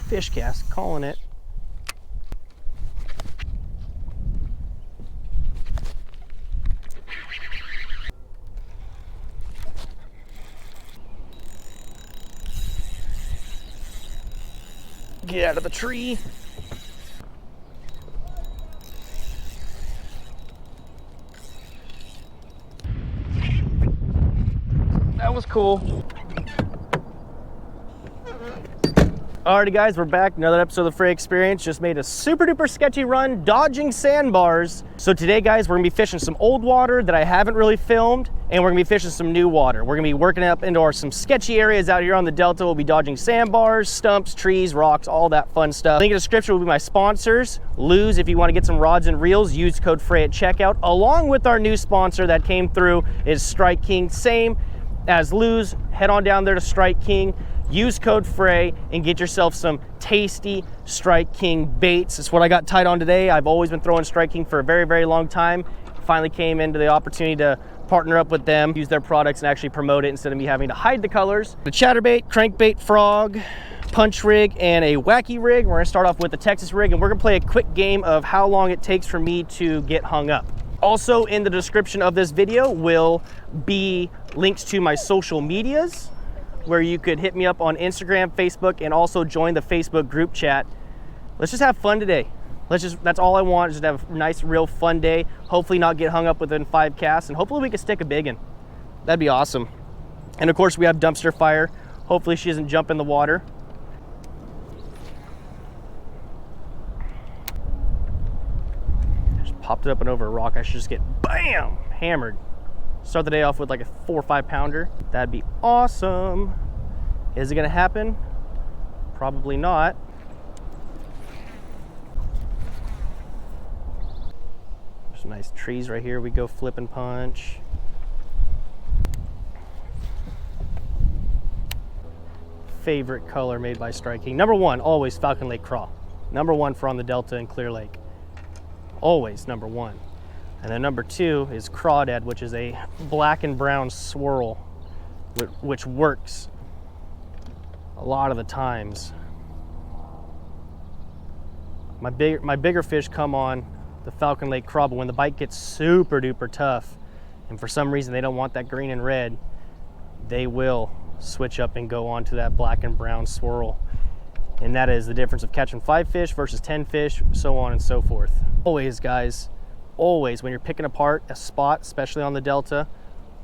Fish cast, calling it. Get out of the tree. That was cool. Alrighty guys, we're back. Another episode of the Frey Experience. Just made a super duper sketchy run dodging sandbars. So today guys, we're gonna be fishing some old water that I haven't really filmed, and we're gonna be fishing some new water. We're gonna be working up into some sketchy areas out here on the Delta. We'll be dodging sandbars, stumps, trees, rocks, all that fun stuff. Link in the description will be my sponsors. Lose, if you wanna get some rods and reels, use code Frey at checkout. Along with our new sponsor that came through is Strike King. Same as Lose, head on down there to Strike King. Use code Frey and get yourself some tasty Strike King baits. It's what I got tied on today. I've always been throwing Strike King for a very, very long time. Finally came into the opportunity to partner up with them, use their products and actually promote it instead of me having to hide the colors. The chatterbait, crankbait, frog, punch rig, and a wacky rig. We're gonna start off with the Texas rig, and we're gonna play a quick game of how long it takes for me to get hung up. Also in the description of this video will be links to my social medias, where you could hit me up on Instagram, Facebook, and also join the Facebook group chat. Let's just have fun today. That's all I want, is just have a nice, real fun day. Hopefully not get hung up within 5 casts, and hopefully we can stick a big one. That'd be awesome. And of course we have Dumpster Fire. Hopefully she doesn't jump in the water. Just popped it up and over a rock. I should just get, bam, hammered. Start the day off with like a 4 or 5 pounder. That'd be awesome. Is it gonna happen? Probably not. There's some nice trees right here. We go flip and punch. Favorite color made by Strike King. Number 1, always Falcon Lake Craw. Number 1 for on the Delta and Clear Lake. Always number 1. And then number 2 is Crawdad, which is a black and brown swirl, which works a lot of the times. My bigger fish come on the Falcon Lake Craw, but when the bite gets super duper tough, and for some reason they don't want that green and red, they will switch up and go on to that black and brown swirl. And that is the difference of catching 5 fish versus 10 fish, so on and so forth. Always, guys, always, when you're picking apart a spot, especially on the Delta,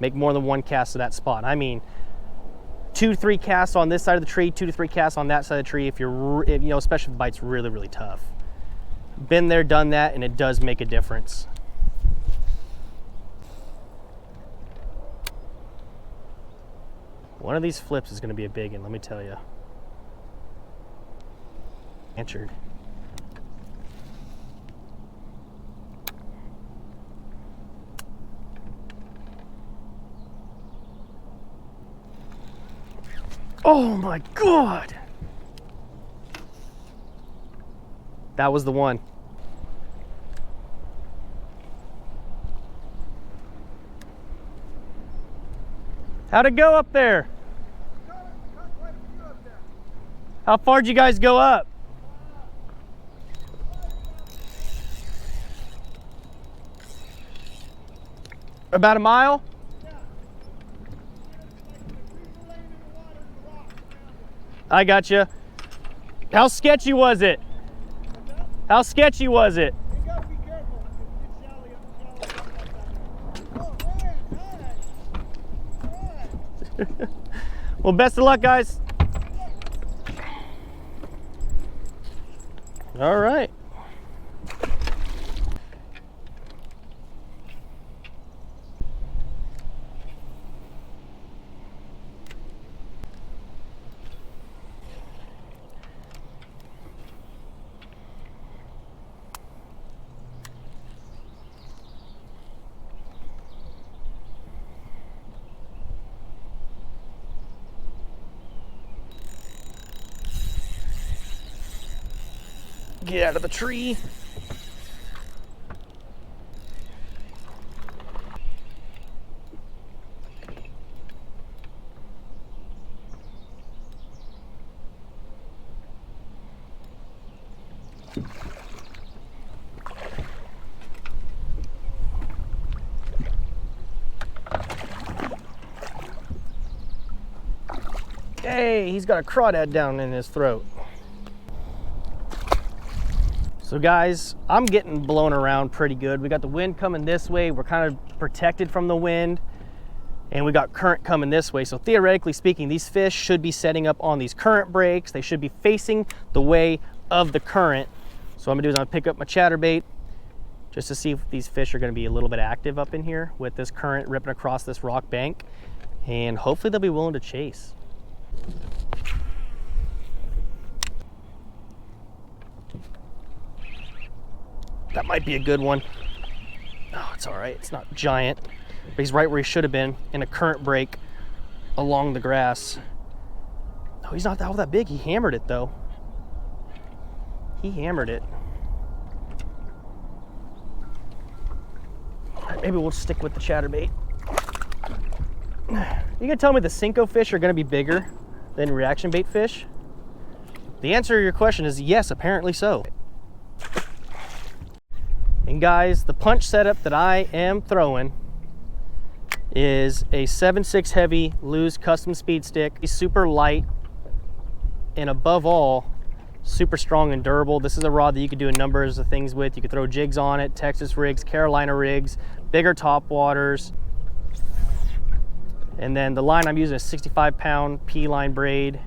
make more than 1 cast of that spot. I mean, 2 to 3 casts on this side of the tree, 2 to 3 casts on that side of the tree, if you know, especially if the bite's really, really tough. Been there, done that, and it does make a difference. One of these flips is gonna be a big one, let me tell you. Answered. Oh my God! That was the one. How'd it go up there? How far did you guys go up? About a mile? I got you. How sketchy was it? How sketchy was it? You gotta be careful. It's shallow like that. Oh man, nice. Well, best of luck, guys. All right. Get out of the tree. Hey, he's got a crawdad down in his throat. So guys, I'm getting blown around pretty good. We got the wind coming this way. We're kind of protected from the wind. And we got current coming this way. So theoretically speaking, these fish should be setting up on these current breaks. They should be facing the way of the current. So what I'm gonna do is I'm gonna pick up my chatterbait just to see if these fish are gonna be a little bit active up in here with this current ripping across this rock bank. And hopefully they'll be willing to chase. That might be a good one. Oh, it's all right, it's not giant. But he's right where he should have been in a current break along the grass. Oh, he's not all that big. He hammered it though. He hammered it. All right, maybe we'll stick with the chatterbait. You gonna tell me the Cinco fish are gonna be bigger than reaction bait fish? The answer to your question is yes, apparently so. And guys, the punch setup that I am throwing is a 7.6 heavy Lew's custom speed stick. He's super light and above all, super strong and durable. This is a rod that you could do a number of things with. You could throw jigs on it, Texas rigs, Carolina rigs, bigger top waters. And then the line I'm using is 65-pound P-line braid.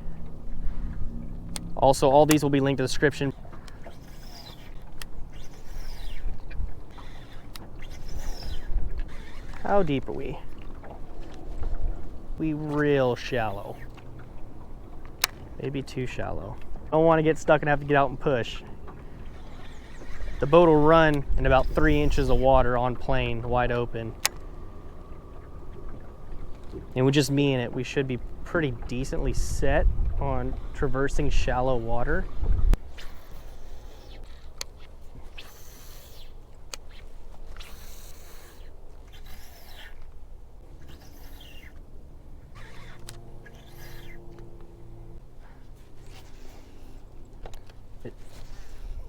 Also, all these will be linked in the description. How deep are we? We real shallow. Maybe too shallow. Don't want to get stuck and have to get out and push. The boat will run in about 3 inches of water on plane, wide open. And with just me in it, we should be pretty decently set on traversing shallow water.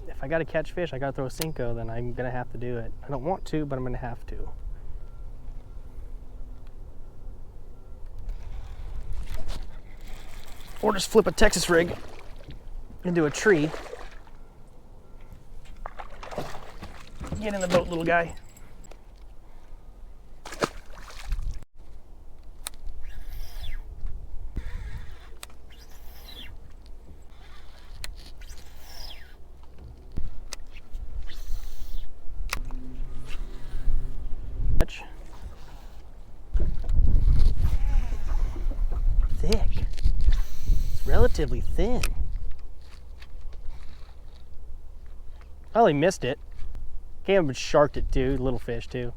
If I gotta catch fish, I gotta throw a Cinco, then I'm gonna have to do it. I don't want to, but I'm gonna have to. Or just flip a Texas rig into a tree. Get in the boat, little guy. Thick. It's relatively thin. I only missed it. Came up and sharked it too, little fish too.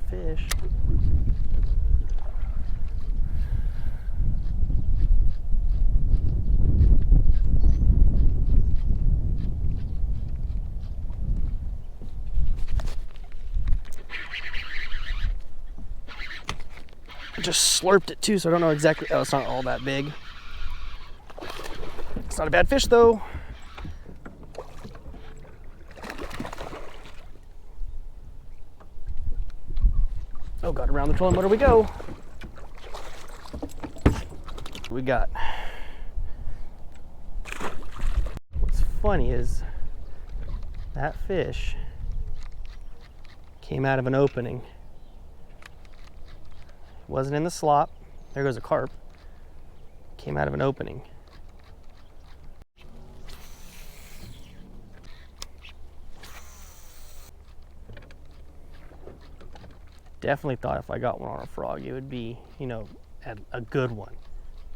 Fish. Just slurped it too, so I don't know exactly. Oh, it's not all that big. It's not a bad fish though. Oh god, around the trolling motor we go. We got. What's funny is that fish came out of an opening. Wasn't in the slop. There goes a carp. Came out of an opening. Definitely thought if I got one on a frog, it would be, you know, a good one.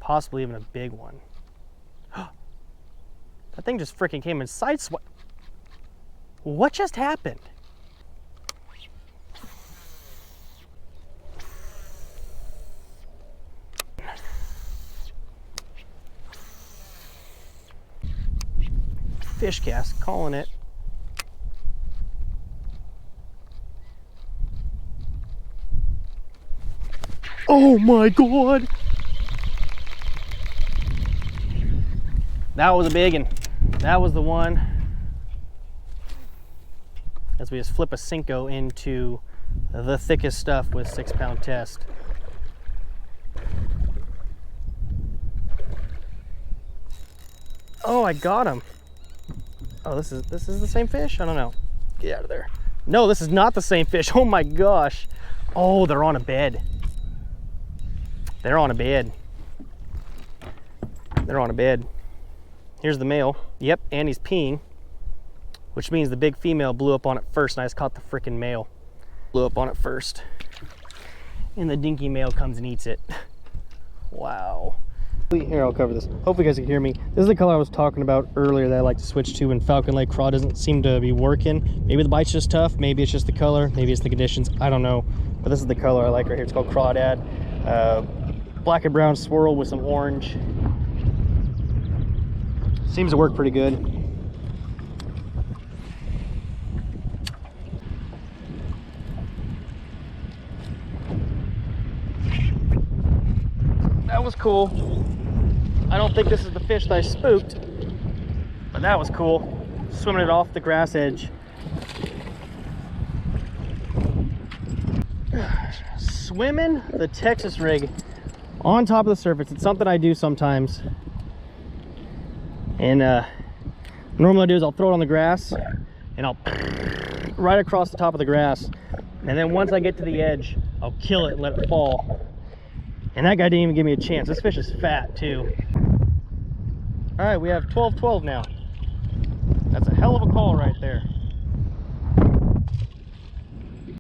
Possibly even a big one. That thing just freaking came and sideswiped. What just happened? Fish cast, calling it. Oh my God. That was a big one. That was the one. As we just flip a Cinco into the thickest stuff with 6-pound test. Oh, I got him. Oh, this is the same fish? I don't know. Get out of there. No, this is not the same fish. Oh my gosh. Oh, they're on a bed. They're on a bed. They're on a bed. Here's the male. Yep, and he's peeing, which means the big female blew up on it first, and I just caught the freaking male. Blew up on it first. And the dinky male comes and eats it. Wow. Here, I'll cover this. Hopefully you guys can hear me. This is the color I was talking about earlier that I like to switch to when Falcon Lake craw doesn't seem to be working. Maybe the bite's just tough, maybe it's just the color, maybe it's the conditions, I don't know. But this is the color I like right here. It's called Crawdad. Black and brown swirl with some orange. Seems to work pretty good. That was cool. I don't think this is the fish that I spooked, but that was cool. Swimming it off the grass edge. Swimming the Texas rig on top of the surface. It's something I do sometimes. And normally what I do is I'll throw it on the grass and I'll right across the top of the grass. And then once I get to the edge, I'll kill it and let it fall. And that guy didn't even give me a chance. This fish is fat too. All right, we have 12-12 now. That's a hell of a call right there.